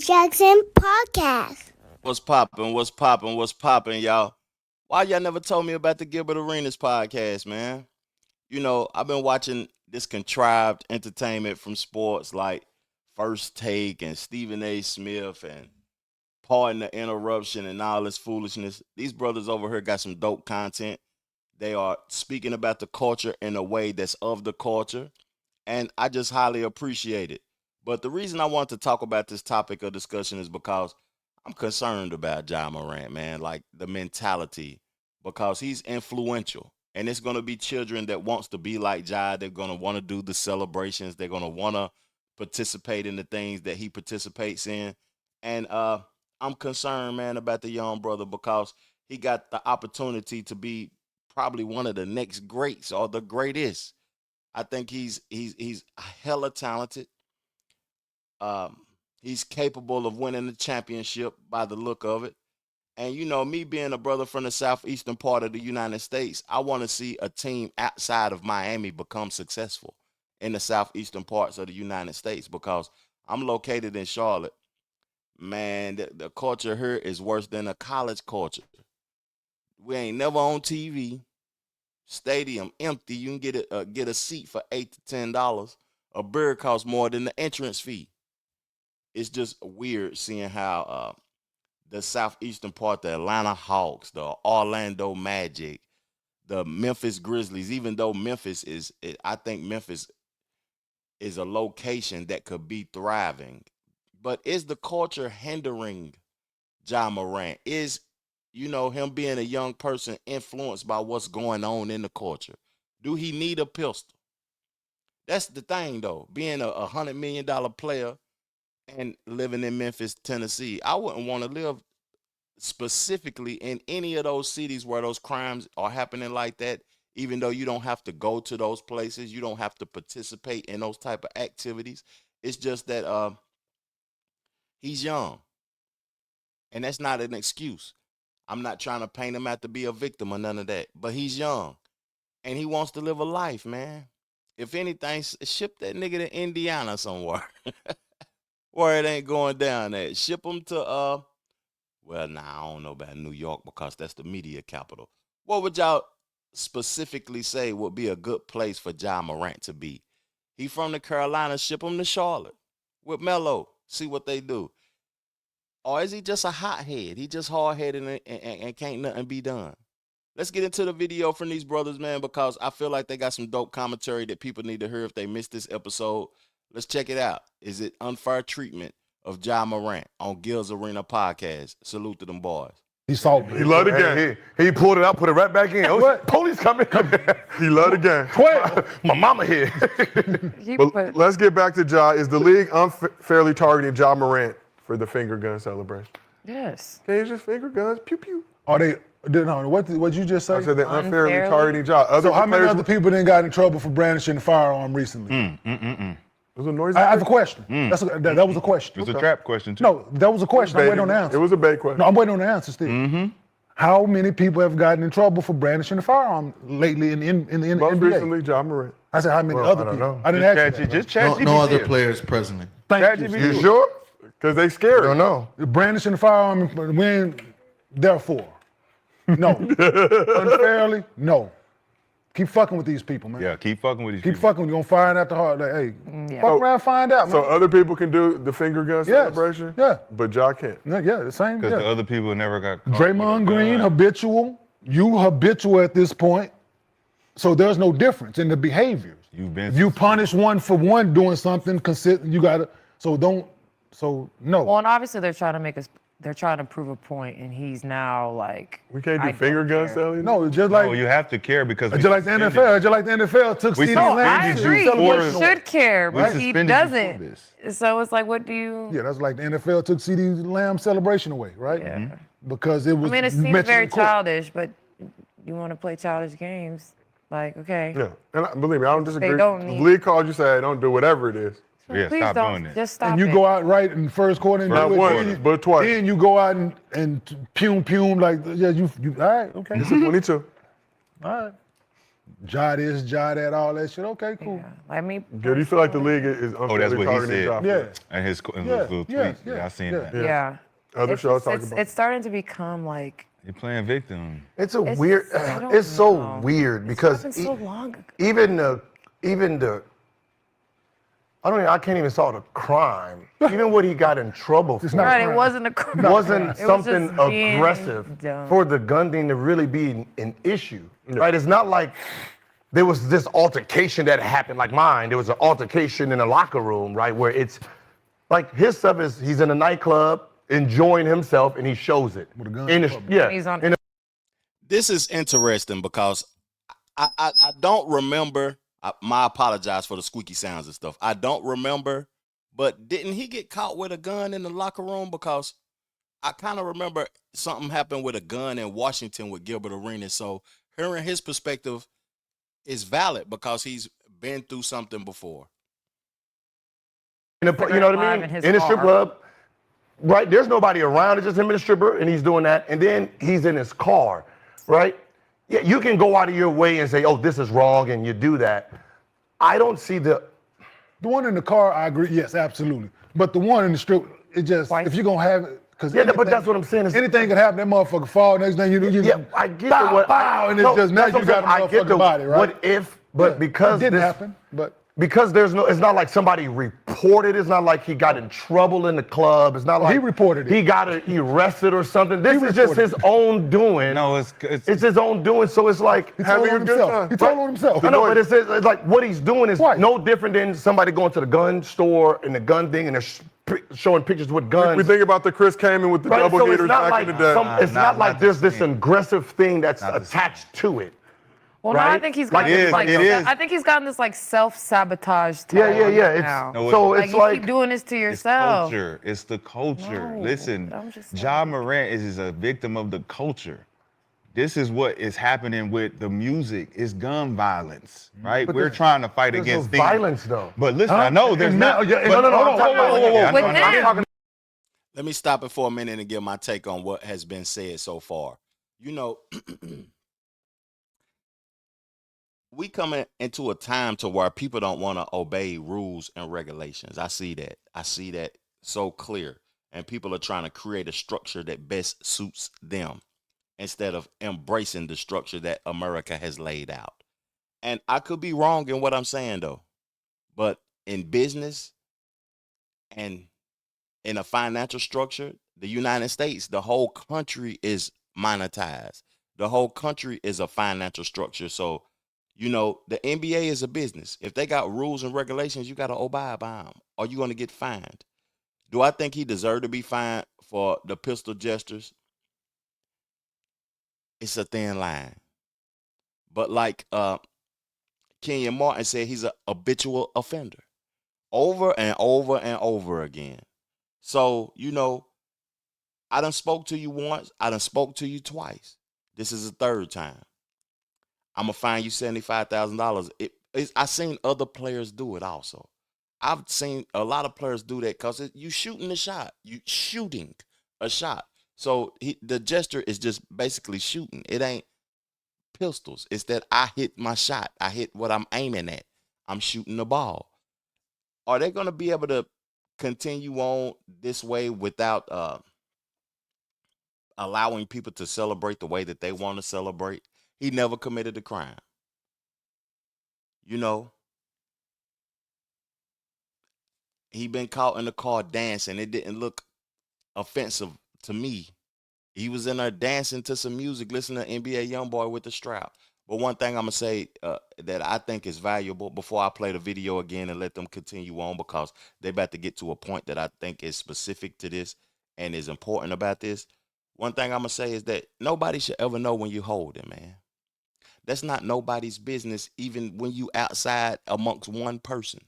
Jackson Podcast. What's poppin', y'all? Why y'all never told me about the Gilbert Arenas podcast, man? You know, I've been watching this contrived entertainment from sports like First Take and Stephen A. Smith and Pardon the Interruption and all this foolishness. These brothers over here got some dope content. They are speaking about the culture in a way that's of the culture, and I just highly appreciate it. But the reason I want to talk about this topic of discussion is because I'm concerned about Ja Morant, man, like the mentality, because he's influential. And it's going to be children that wants to be like Ja. They're going to want to do the celebrations. They're going to want to participate in the things that he participates in. And I'm concerned, man, about the young brother because he got the opportunity to be probably one of the next greats or the greatest. I think he's hella talented. He's capable of winning the championship by the look of it. And you know, me being a brother from the southeastern part of the United States, I want to see a team outside of Miami become successful in the southeastern parts of the United States because I'm located in Charlotte. Man, the culture here is worse than a college culture. We ain't never on TV. Stadium empty. You can get a seat for $8 to $10. A beer costs more than the entrance fee. It's just weird seeing how the southeastern part, the Atlanta Hawks, the Orlando Magic, the Memphis Grizzlies, even though I think Memphis is a location that could be thriving. But is the culture hindering Ja Morant? Is, you know, him being a young person influenced by what's going on in the culture? Do he need a pistol? That's the thing, though. Being a $100 million player and living in Memphis, Tennessee, I wouldn't want to live specifically in any of those cities where those crimes are happening like that, even though you don't have to go to those places. You don't have to participate in those type of activities. It's just that he's young, and that's not an excuse. I'm not trying to paint him out to be a victim or none of that, but he's young, and he wants to live a life, man. If anything, ship that nigga to Indiana somewhere where it ain't going down at. Ship him to, well, nah, I don't know about New York because that's the media capital. What would y'all specifically say would be a good place for Ja Morant to be? He from the Carolinas, ship him to Charlotte with Melo, see what they do. Or is he just a hothead? He just hard-headed and can't nothing be done. Let's get into the video from these brothers, man, because I feel like they got some dope commentary that people need to hear if they missed this episode. Let's check it out. Is it unfair treatment of Ja Morant on Gil's Arena podcast? Salute to them boys. He salty. He loved the game. He pulled it out, put it right back in. What? Police coming. He loved the game. My mama here. But let's get back to Ja. Is the league unfairly targeting Ja Morant for the finger gun celebration? Yes. Okay, it's just finger guns. Pew pew. Are they? No, what you just say? I said they're unfairly targeting Ja. So how many other people didn't got in trouble for brandishing a firearm recently? It was a noisy. I have a question. That was a question. It was a trap question, too. No, that was a question. I'm waiting on the answer. It was a bait question. No, I'm waiting on the answer still. How many people have gotten in trouble for brandishing a firearm lately in the Most NBA? recently, Ja Morant. I said how many other people? Know. I didn't ask you that. Just chat No other players presently. Thank you. You sure? Because they scared. I don't know. Brandishing the firearm when, therefore, no. Unfairly, no. Keep fucking with these people, man. Yeah, keep fucking with these Keep people. fucking with you. Gonna find out the hard. Like, hey, fuck around, find out, man. So other people can do the finger gun Yes. celebration? Yeah. But Ja can't. Yeah, the same. Because Yeah. the other people never got caught. Draymond Green, habitual. You habitual at this point. So there's no difference in the behaviors. If you punish one for one doing something, you gotta. So no. Well, and obviously they're trying to prove a point, and he's now like. We can't do finger gun celebration? No, just like. No, you have to care because. Just like the NFL. Just like the NFL took CeeDee No, Lamb. I agree. He should care, but he doesn't. So it's like, what do you? Yeah, that's like the NFL took CeeDee Lamb celebration away, right? Yeah. Because it was. I mean, it seems mentioned very in court. childish, but you want to play childish games, like okay. Yeah, and believe me, I don't disagree. don't The need- league calls you say, don't do whatever it is. Yeah, Please stop don't. doing that. Just stop And you it. go out right in the first quarter and Not do it. once, but twice. Then you go out and pume like, yeah, you all right, okay. It's a 22. All right. Ja this, Ja that, all that shit. Okay, cool. Yeah. Like me. Do you feel like the league is unfairly that's what he targeting Ja? said. Yeah. And his Yeah, little yeah, tweet. Yeah, I seen yeah. that. Yeah. Other It's shows just- talking it's, about. it's starting to become like He playing victim. It's a It's- weird. I don't It's so know. weird It's because happened so long ago. even the I can't even call it a crime. Even what he got in trouble for not Right, crime. it wasn't a crime. wasn't It was something just being aggressive dumb. for the gun thing to really be an issue, right? It's not like there was this altercation that happened like mine. There was an altercation in a locker room, right? Where it's like his stuff is he's in a nightclub enjoying himself and he shows it. With a gun In in the- public. yeah. He's on- in the- This is interesting because I don't remember. My apologize for the squeaky sounds and stuff. I don't remember, but didn't he get caught with a gun in the locker room? Because I kind of remember something happened with a gun in Washington with Gilbert Arenas. So hearing his perspective is valid because he's been through something before. you know what I Live mean? in his In a strip car. club, right? There's nobody around. It's just him and the stripper, and he's doing that. And then he's in his car, right? Yeah, you can go out of your way and say, "Oh, this is wrong," and you do that. I don't see the. The one in the car, I agree. Yes, absolutely. But the one in the strip, it just Why? if you're gonna have it, because Yeah, but that's what I'm saying. Anything can happen. That motherfucker fall. Next thing you know, you Yeah, I get bow, what. bow, and it's no, just now that's you what got a I'm saying. I get motherfucking body, right? What if? But Yeah, because it didn't this, happen, but because there's no, it's not like somebody reported. It's not like he got in trouble in the club. It's not like he reported it. He got arrested or something. This is just reported his own doing. No, It's his own doing. So it's like he told on himself. He told on himself. I know, but it's like what he's doing is Right. no different than somebody going to the gun store and the gun thing and they're showing pictures with guns. We think about the Chris Kaman with the Right, double so it's haters not back like in the day. it's not like not there's the this same. aggressive thing that's Not the same. attached to it. Well, no, I right? think he's Like, gotten it this, is, like, it is. I think he's gotten this like self-sabotage. Yeah, yeah, yeah. It's Now. No, so like it's you like keep doing this to It's yourself. culture. It's the culture. No, Listen, I'm just Ja saying. Morant is a victim of the culture. This is what is happening with the music. It's gun violence, right? But We're there's- trying to fight there's against no things. violence though. But listen, I know there's And not. now- yeah, but- no, no, hold I'm on, talking whoa, about whoa, whoa, whoa. With I'm him. talking Let me stop it for a minute and give my take on what has been said so far. You know, we coming into a time to where people don't want to obey rules and regulations. I see that. I see that so clear. And people are trying to create a structure that best suits them instead of embracing the structure that America has laid out. And I could be wrong in what I'm saying though. But in business and in a financial structure, the United States, the whole country is monetized. The whole country is a financial structure. So, you know, the NBA is a business. If they got rules and regulations, you got to abide by them or you're going to get fined. Do I think he deserved to be fined for the pistol gestures? It's a thin line. But like Kenya Martin said, he's an habitual offender over and over and over again. So, you know, I done spoke to you once. I done spoke to you twice. This is the third time. I'm going to fine you $75,000. I seen other players do it also. I've seen a lot of players do that because you shooting a shot. You shooting a shot. So the gesture is just basically shooting. It ain't pistols. It's that I hit my shot. I hit what I'm aiming at. I'm shooting the ball. Are they going to be able to continue on this way without allowing people to celebrate the way that they want to celebrate? He never committed a crime. You know, he been caught in the car dancing. It didn't look offensive to me. He was in there dancing to some music, listening to NBA Youngboy with the strap. But one thing I'm going to say that I think is valuable before I play the video again and let them continue on, because they're about to get to a point that I think is specific to this and is important about this. One thing I'm going to say is that nobody should ever know when you're holding, man. That's not nobody's business, even when you outside amongst one person,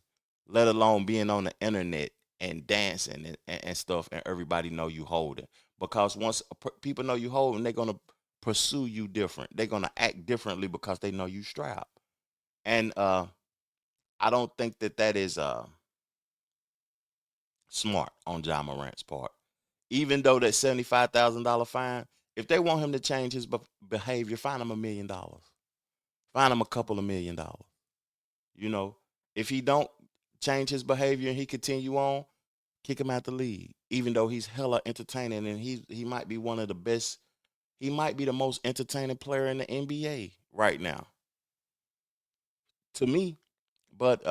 let alone being on the internet and dancing and stuff, and everybody know you holding. Because once people know you holding, they're going to pursue you different. They're going to act differently because they know you strapped. And I don't think that is smart on Ja Morant's part. Even though that $75,000 fine, if they want him to change his behavior, fine him $1 million. Find him a couple of $1 million. You know, if he don't change his behavior and he continue on, kick him out the league. Even though he's hella entertaining and he might be one of the best. He might be the most entertaining player in the NBA right now, to me. But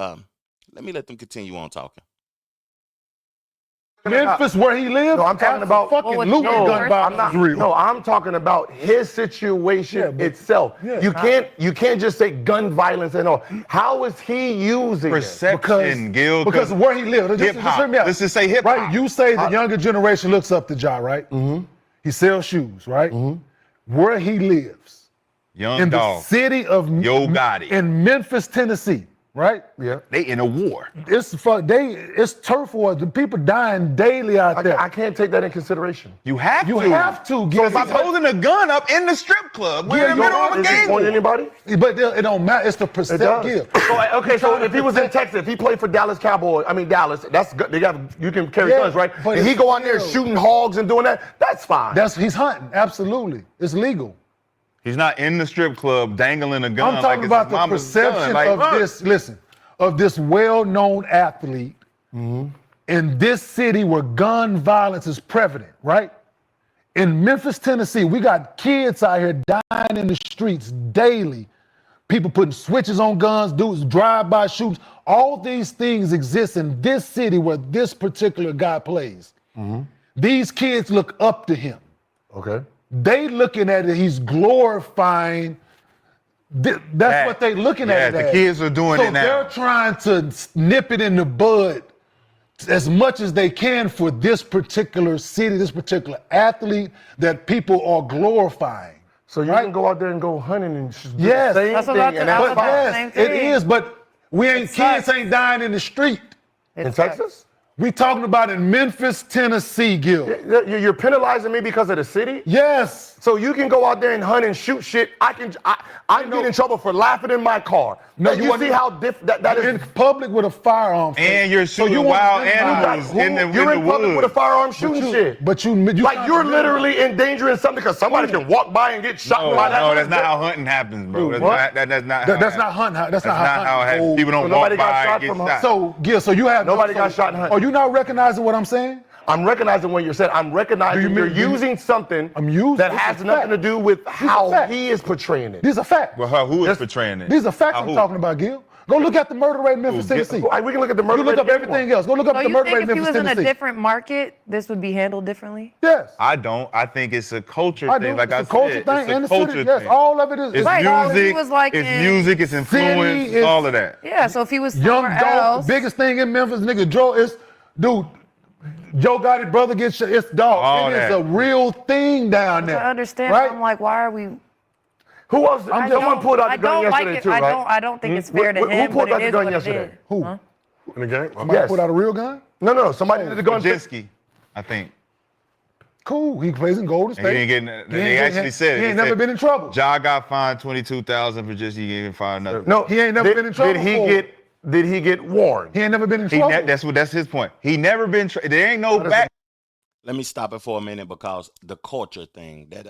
let them continue on talking. Memphis, where he lives. No, I'm talking about fucking Well, Luka no, gun I'm violence not. is real. No, I'm talking about his situation itself. yeah. You can't just say gun violence and all. How is he using it? Perception, Gil. Because of where he lives. Just Hip-hop. hear me out. Let's just say hip-hop. Right, you say the younger generation looks up to Ja, right? Mm-hmm. He sells shoes, right? Mm-hmm. Where he lives, Young in the dog. city of Yo Gotti. in Memphis, Tennessee, right? Yeah. They in a war. It's turf wars. The people dying daily out there. I can't take that in consideration. You have to. You have to. Because he's holding a gun up in the strip club. We're in the middle of a Is he game. pointing anybody? But it don't matter. It's the It perception. does. Okay, so if he was in Texas, if he played for Dallas, that's good. You can carry guns, right? but And he it's go out there still- shooting hogs and doing that, that's fine. He's hunting. Absolutely, it's legal. He's not in the strip club dangling a gun. I'm talking like about it's the mama's perception gun. Like, of look. this. Listen, of this well-known athlete in this city where gun violence is prevalent, right? In Memphis, Tennessee, we got kids out here dying in the streets daily. People putting switches on guns, dudes drive-by shootings. All these things exist in this city where this particular guy plays. These kids look up to him. Okay. They looking at it, he's glorifying. That's what they looking at it the as. kids are doing so it now. they're trying to nip it in the bud as much as they can for this particular city, this particular athlete that people are glorifying. So you Right? can go out there and go hunting and do Yes. the same That's thing, about to- and I that's was But about fine. to say- yes, same it thing. is, but kids sucks. ain't dying in the street. In Texas? We talking about in Memphis, Tennessee, Gil. You're penalizing me because of the city? Yes. So you can go out there and hunt and shoot shit. I get in trouble for laughing in my car. No, No, you you want- see how that In is. public with a firearm. And you're So shooting you want wild them animals guys- in the You're in public woods. with a firearm shooting shit. But you Like you're literally endangering something because somebody can walk by and get shot No, by that. no, that's not how hunting happens, bro. Dude, That's what? not. That's not. That's not hunting. That's not how not how it hunting. happens. People don't So walk nobody got by shot and get from shot. So, Gil, so you have Nobody got shot in hunting. Are you not recognizing what I'm saying? I'm recognizing what you're saying. I'm recognizing Do you you're mean- do you- using something I'm using- that this has is nothing fact. to do with a how fact. he is portraying it. These are facts. Well, who is That's- portraying it? These are facts I'm Who? talking about, Gil. Go look at the murder rate in Memphis, Who? Tennessee. We can look at the murder You look rate up of everything else. Go look up So the you murder rate think in if he Memphis, was in a Tennessee. different market, this would be handled differently? Yes. I don't. I think it's a culture I thing. do. Like it's I a culture said, thing it's a and the culture city. Yes, thing. all of it is. It's Right, so if he music. was like it's in music. It's influence. City, it's- all of that. Yeah, so if he was Young somewhere dog, else, the biggest thing in Memphis, nigga, Joe is, dude, Joe Gotti brother gets shot. It's dog. All It is that. a real thing down there. I understand. Right? I'm like, why are we? Who else? I Someone don't- pulled out I the gun don't like yesterday it. too, right? I don't think it's fair to him. Who pulled but out it the is gun what it yesterday? is. Who? Huh? In the game? Somebody Yes. put out a real gun? No. Somebody did the gun. Kaczynski, I think. Cool. He plays in Golden And he State. ain't getting. They actually said it. He ain't They never said, been in trouble. Ja got fined $22,000 for just he getting fined nothing. No, He ain't never been in trouble before. Did he get warned? He ain't never been in He trouble. that's his point. He never been. There ain't no back. Let me stop it for a minute because the culture thing that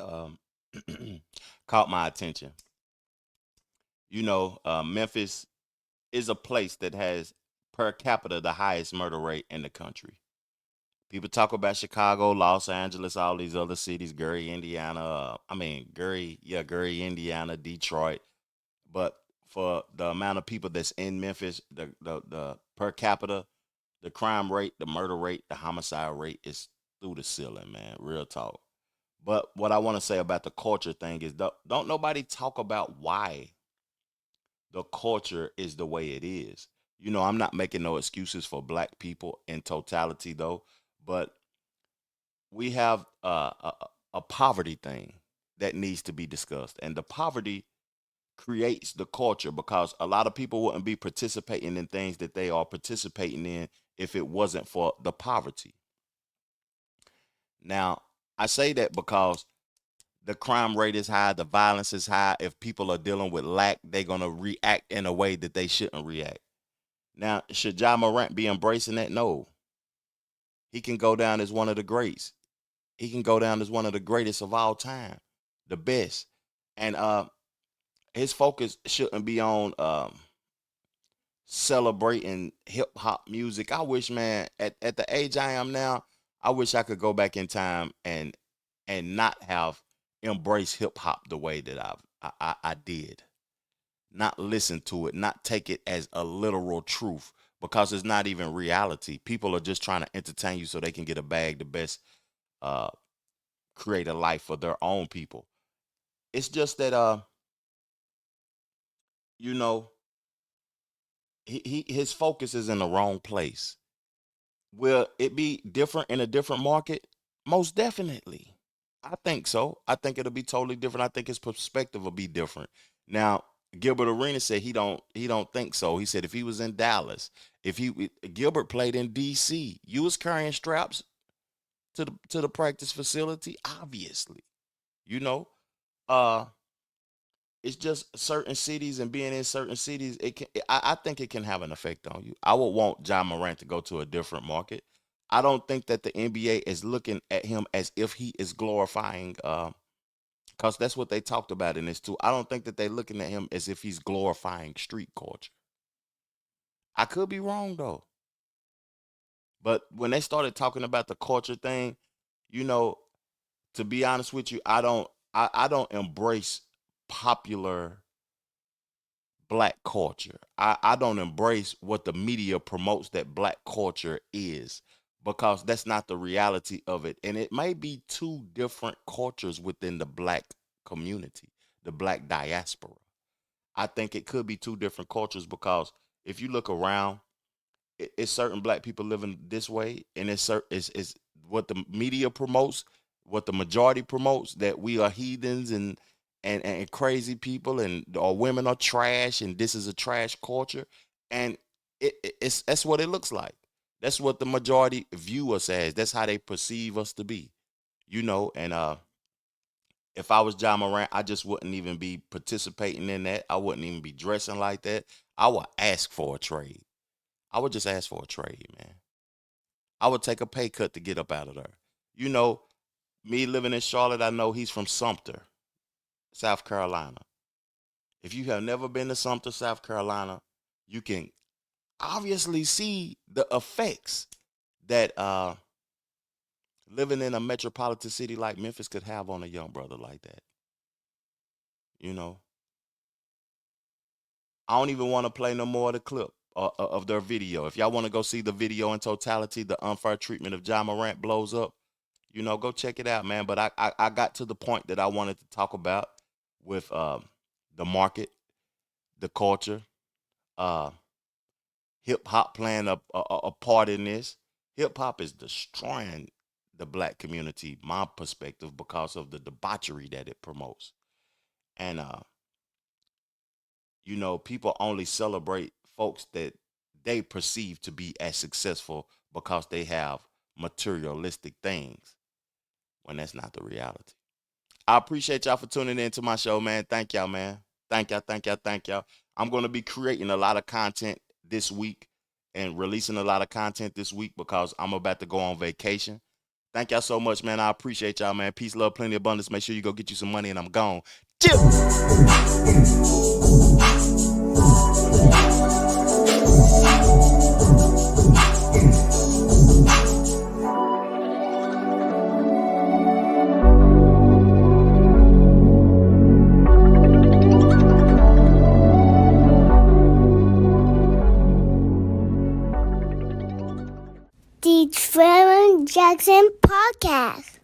caught my attention. You know, Memphis is a place that has per capita the highest murder rate in the country. People talk about Chicago, Los Angeles, all these other cities, Gary, Indiana. Gary, Indiana, Detroit. But for the amount of people that's in Memphis, the per capita, the crime rate, the murder rate, the homicide rate is through the ceiling, man. Real talk. But what I want to say about the culture thing is don't nobody talk about why the culture is the way it is. You know, I'm not making no excuses for black people in totality, though. But we have a poverty thing that needs to be discussed. And the poverty creates the culture because a lot of people wouldn't be participating in things that they are participating in if it wasn't for the poverty. Now, I say that because the crime rate is high, the violence is high. If people are dealing with lack, they're going to react in a way that they shouldn't react. Now, should Ja Morant be embracing that? No. He can go down as one of the greats. He can go down as one of the greatest of all time, the best. And his focus shouldn't be on celebrating hip hop music. I wish, man, at the age I am now, I wish I could go back in time and not have embraced hip hop the way that I did. Not listen to it, not take it as a literal truth because it's not even reality. People are just trying to entertain you so they can get a bag, the best, uh, create a life for their own people. It's just that, you know, his focus is in the wrong place. Will it be different in a different market? Most definitely. I think so. I think it'll be totally different. I think his perspective will be different. Now, Gilbert Arenas said he don't think so. He said if he was in Dallas, Gilbert played in DC, you was carrying straps to the practice facility, obviously. You know, uh it's just certain cities and being in certain cities, I think it can have an effect on you. I would want Ja Morant to go to a different market. I don't think that the NBA is looking at him as if he is glorifying because that's what they talked about in this too. I don't think that they're looking at him as if he's glorifying street culture. I could be wrong though. But when they started talking about the culture thing, you know, to be honest with you, I don't embrace popular black culture. I don't embrace what the media promotes that black culture is because that's not the reality of it. And it may be two different cultures within the black community, the black diaspora. I think it could be two different cultures because if you look around, it's certain black people living this way, and it's what the media promotes, what the majority promotes, that we are heathens and crazy people, and or women are trash, and this is a trash culture, and it's that's what it looks like. That's what the majority view us as. That's how they perceive us to be, you know. And if I was Ja Morant, I just wouldn't even be participating in that. I wouldn't even be dressing like that. I would ask for a trade. I would just ask for a trade, man. I would take a pay cut to get up out of there. You know, me living in Charlotte, I know he's from Sumter, South Carolina. If you have never been to Sumter, South Carolina, you can obviously see the effects that living in a metropolitan city like Memphis could have on a young brother like that. You know, I don't even want to play no more of the clip of their video. If y'all want to go see the video in totality, the unfair treatment of Ja Morant blows up, you know, go check it out, man. But I got to the point that I wanted to talk about with the market, the culture, uh, hip hop playing a part in this. Hip hop is destroying the black community, my perspective, because of the debauchery that it promotes. And you know, people only celebrate folks that they perceive to be as successful because they have materialistic things when that's not the reality. I appreciate y'all for tuning in to my show, man. Thank y'all, man. Thank y'all, thank y'all, thank y'all. I'm going to be creating a lot of content this week and releasing a lot of content this week because I'm about to go on vacation. Thank y'all so much, man. I appreciate y'all, man. Peace, love, plenty, abundance. Make sure you go get you some money, and I'm gone. Chill. The Trevor Jackson Podcast.